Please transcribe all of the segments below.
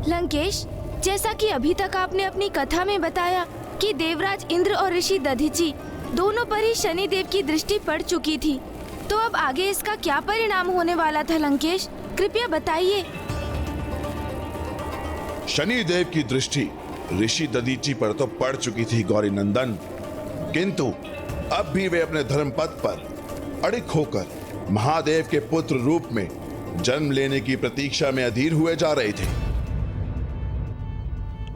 लंकेश, जैसा कि अभी तक आपने अपनी कथा में बताया कि देवराज इंद्र और ऋषि दधीचि दोनों पर ही शनिदेव की दृष्टि पड़ चुकी थी, तो अब आगे इसका क्या परिणाम होने वाला था लंकेश? कृपया बताइए। शनिदेव की दृष्टि ऋषि दधीचि पर तो पड़ चुकी थी गौरी नंदन, किंतु अब भी वे अपने धर्म पथ पर अड़िग होकर महादेव के पुत्र रूप में जन्म लेने की प्रतीक्षा में अधीर हुए जा रहे थे।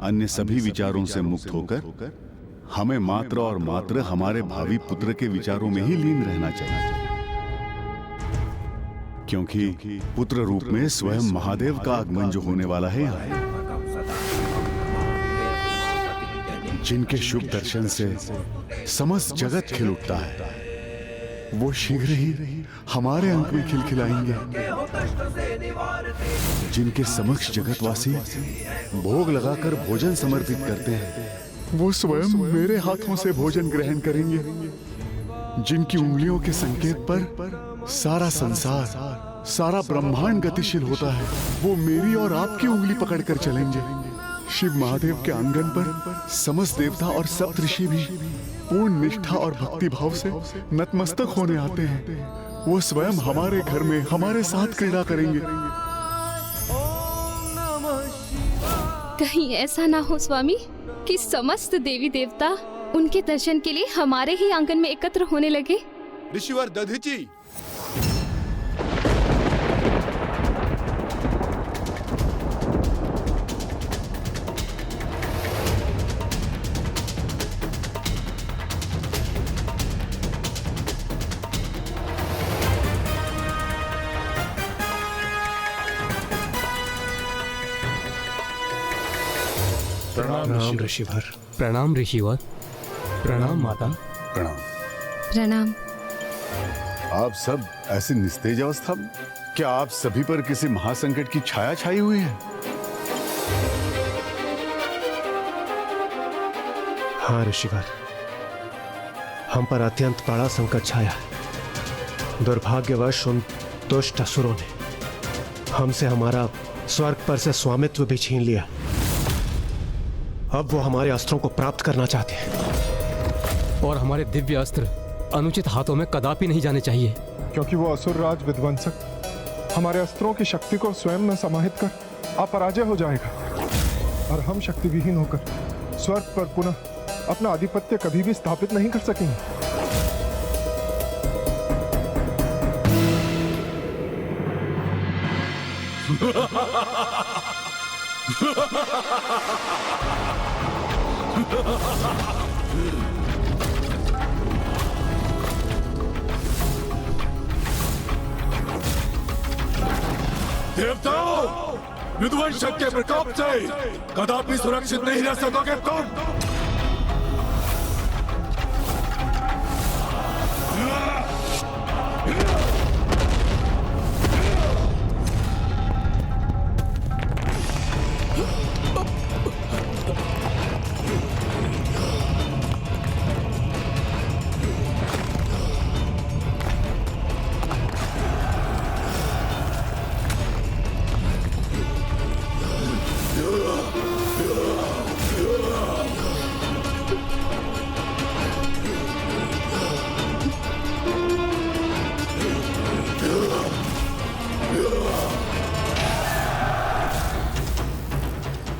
अन्य सभी विचारों से मुक्त होकर हमें मात्र और मात्र हमारे भावी पुत्र के विचारों में ही लीन रहना चाहिए, क्योंकि पुत्र रूप में स्वयं महादेव का आगमन जो होने वाला है यहाँ, जिनके शुभ दर्शन से समस्त जगत खिल उठता है, वो शीघ्र ही हमारे अंक में खिलखिलाएंगे। जिनके समक्ष जगतवासी भोग लगाकर भोजन समर्पित करते हैं, वो स्वयं मेरे हाथों से भोजन ग्रहण करेंगे। जिनकी उंगलियों के संकेत पर सारा संसार, सारा ब्रह्मांड गतिशील होता है, वो मेरी और आपकी उंगली पकड़कर चलेंगे। शिव महादेव के आंगन पर समस्त देवता और सप्त ऋषि भी पूर्ण निष्ठा और भक्ति भाव से नतमस्तक होने आते हैं। वो स्वयं हमारे घर में हमारे साथ क्रीड़ा करेंगे। कहीं ऐसा ना हो स्वामी कि समस्त देवी देवता उनके दर्शन के लिए हमारे ही आंगन में एकत्र होने लगे। ऋषिवर दधीचि, प्रणाम ऋषिवर। प्रणाम ऋषिवर। प्रणाम माता। प्रणाम। प्रणाम। आप सब ऐसी निस्तेज अवस्था में? क्या आप सभी पर किसी महासंकट की छाया छाई हुई है? हाँ ऋषिवर, हम पर अत्यंत बड़ा संकट छाया है। दुर्भाग्यवश उन दुष्ट असुरों ने हमसे हमारा स्वर्ग पर से स्वामित्व भी छीन लिया। अब वो हमारे अस्त्रों को प्राप्त करना चाहते हैं, और हमारे दिव्य अस्त्र अनुचित हाथों में कदापि नहीं जाने चाहिए, क्योंकि वो असुर राज विध्वंसक हमारे अस्त्रों की शक्ति को स्वयं में समाहित कर अपराजय हो जाएगा, और हम शक्ति विहीन होकर स्वर्ग पर पुनः अपना आधिपत्य कभी भी स्थापित नहीं कर सकेंगे। देवताओं, विध्वंसक के प्रकोप से कदापि सुरक्षित नहीं रह सकोगे तुम।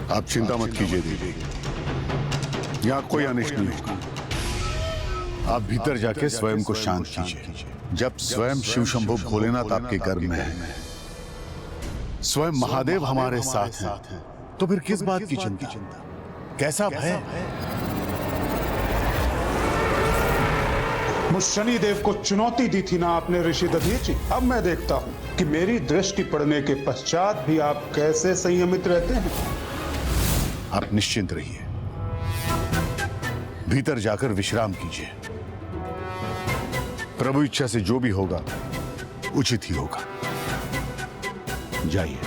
आप चिंता मत कीजिए देवी, यहाँ कोई अनिष्ट नहीं होगा। आप भीतर जाके स्वयं को शांत कीजिए। जब स्वयं शिव शंभु भोलेनाथ आपके गर्भ में है, स्वयं महादेव हमारे साथ हैं, तो फिर किस बात की चिंता? कैसा भय? मुझ शनिदेव को चुनौती दी थी ना आपने ऋषि दधीचि। अब मैं देखता हूं कि मेरी दृष्टि पड़ने के पश्चात भी आप कैसे संयमित रहते हैं। आप निश्चिंत रहिए, भीतर जाकर विश्राम कीजिए। प्रभु इच्छा से जो भी होगा उचित ही होगा। जाइए।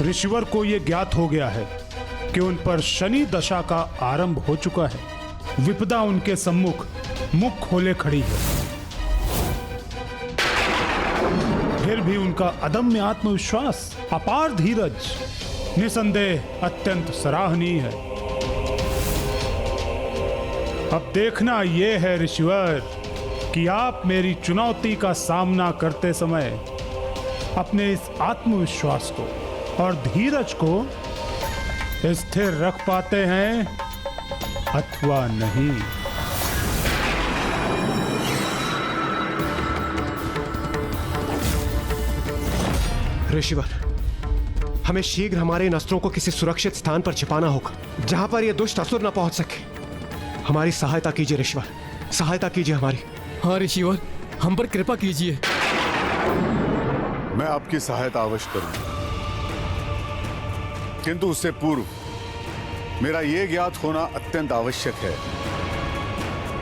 ऋषिवर को यह ज्ञात हो गया है कि उन पर शनि दशा का आरंभ हो चुका है। विपदा उनके सम्मुख मुख खोले खड़ी है, फिर भी उनका अदम्य आत्मविश्वास, अपार धीरज निसंदेह अत्यंत सराहनीय है। अब देखना यह है ऋषिवर कि आप मेरी चुनौती का सामना करते समय अपने इस आत्मविश्वास को और धीरज को स्थिर रख पाते हैं अथवा नहीं। ऋषिवर, हमें शीघ्र हमारे इन अस्त्रों को किसी सुरक्षित स्थान पर छिपाना होगा, जहां पर ये दुष्ट असुर न पहुंच सके। हमारी सहायता कीजिए ऋषिवर, सहायता कीजिए हमारी। हाँ ऋषिवर, हम पर कृपा कीजिए। मैं आपकी सहायता अवश्य करूंगा, किंतु उससे पूर्व मेरा यह ज्ञात होना अत्यंत आवश्यक है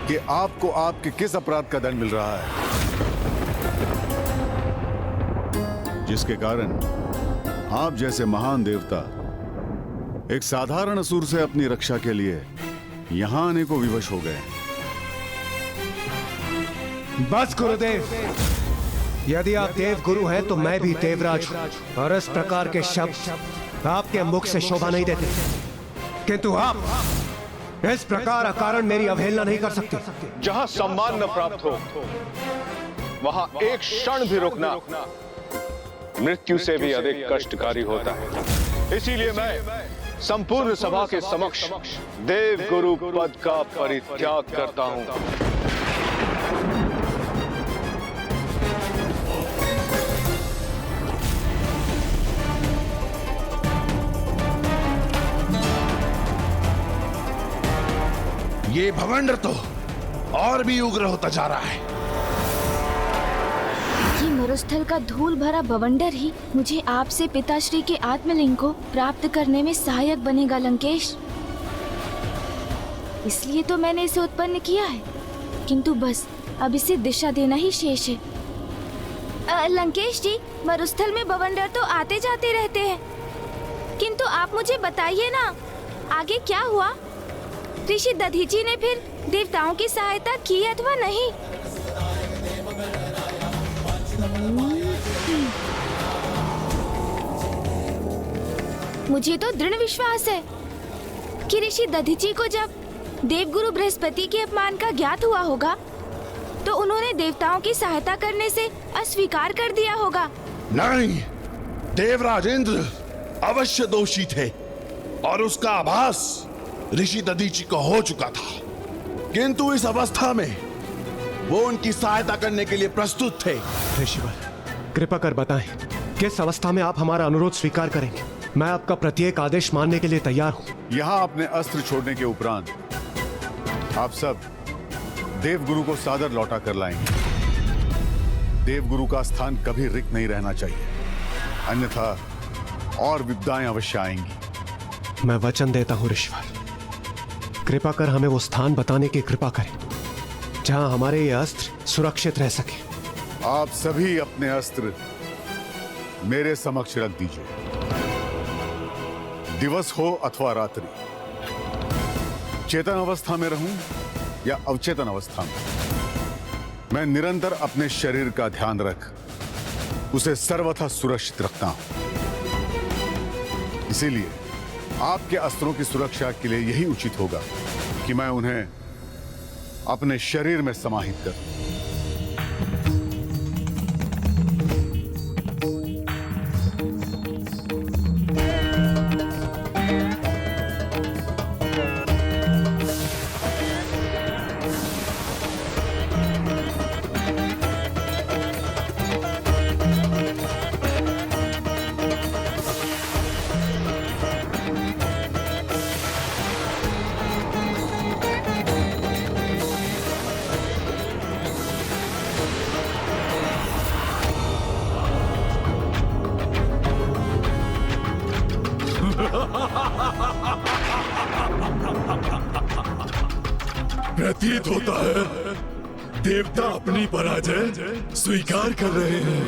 कि आपको आपके किस अपराध का दंड मिल रहा है, जिसके कारण आप जैसे महान देवता एक साधारण असुर से अपनी रक्षा के लिए यहां आने को विवश हो गए। बस गुरुदेव, यदि आप देव गुरु हैं तो मैं भी देवराज हूं, और इस प्रकार के शब्द आपके मुख से शोभा नहीं देते, किंतु आप इस प्रकार अकारण मेरी अवहेलना नहीं कर सकते। जहां सम्मान न प्राप्त हो वहां एक क्षण भी रुकना मृत्यु से भी अधिक कष्टकारी होता है। इसीलिए मैं संपूर्ण सभा के समक्ष देव गुरु पद का परित्याग करता हूं। ये भवंडर तो और भी उग्र होता जा रहा है। ये मरुस्थल का धूल भरा बवंडर ही मुझे आपसे पिताश्री के आत्मलिंग को प्राप्त करने में सहायक बनेगा लंकेश। इसलिए तो मैंने इसे उत्पन्न किया है, किंतु बस अब इसे दिशा देना ही शेष है। लंकेश जी, मरुस्थल में बवंडर तो आते जाते रहते हैं, किंतु आप मुझे बताइए ना आगे क्या हुआ? ऋषि दधीची ने फिर देवताओं की सहायता की अथवा नहीं? मुझे तो दृढ़ विश्वास है कि ऋषि दधीची को जब देवगुरु बृहस्पति के अपमान का ज्ञात हुआ होगा तो उन्होंने देवताओं की सहायता करने से अस्वीकार कर दिया होगा। नहीं, देवराज इंद्र अवश्य दोषी थे और उसका आभास ऋषि दधीची को हो चुका था, किंतु इस अवस्था में वो उनकी सहायता करने के लिए प्रस्तुत थे। ऋषिवर, कृपा कर बताएं, किस अवस्था में आप हमारा अनुरोध स्वीकार करेंगे? मैं आपका प्रत्येक आदेश मानने के लिए तैयार हूं। यहां अपने अस्त्र छोड़ने के उपरांत आप सब देवगुरु को सादर लौटा कर लाएंगे। देवगुरु का स्थान कभी रिक्त नहीं रहना चाहिए, अन्यथा और विपदाएं अवश्य आएंगी। मैं वचन देता हूं ऋषिवर, कृपा कर हमें वो स्थान बताने की कृपा करें जहां हमारे ये अस्त्र सुरक्षित रह सके। आप सभी अपने अस्त्र मेरे समक्ष रख दीजिए। दिवस हो अथवा रात्रि, चेतन अवस्था में रहूं या अवचेतन अवस्था में, मैं निरंतर अपने शरीर का ध्यान रख उसे सर्वथा सुरक्षित रखता हूं। इसीलिए आपके अस्त्रों की सुरक्षा के लिए यही उचित होगा कि मैं उन्हें अपने शरीर में समाहित करूं। प्रतीत होता है देवता अपनी पराजय स्वीकार कर रहे हैं।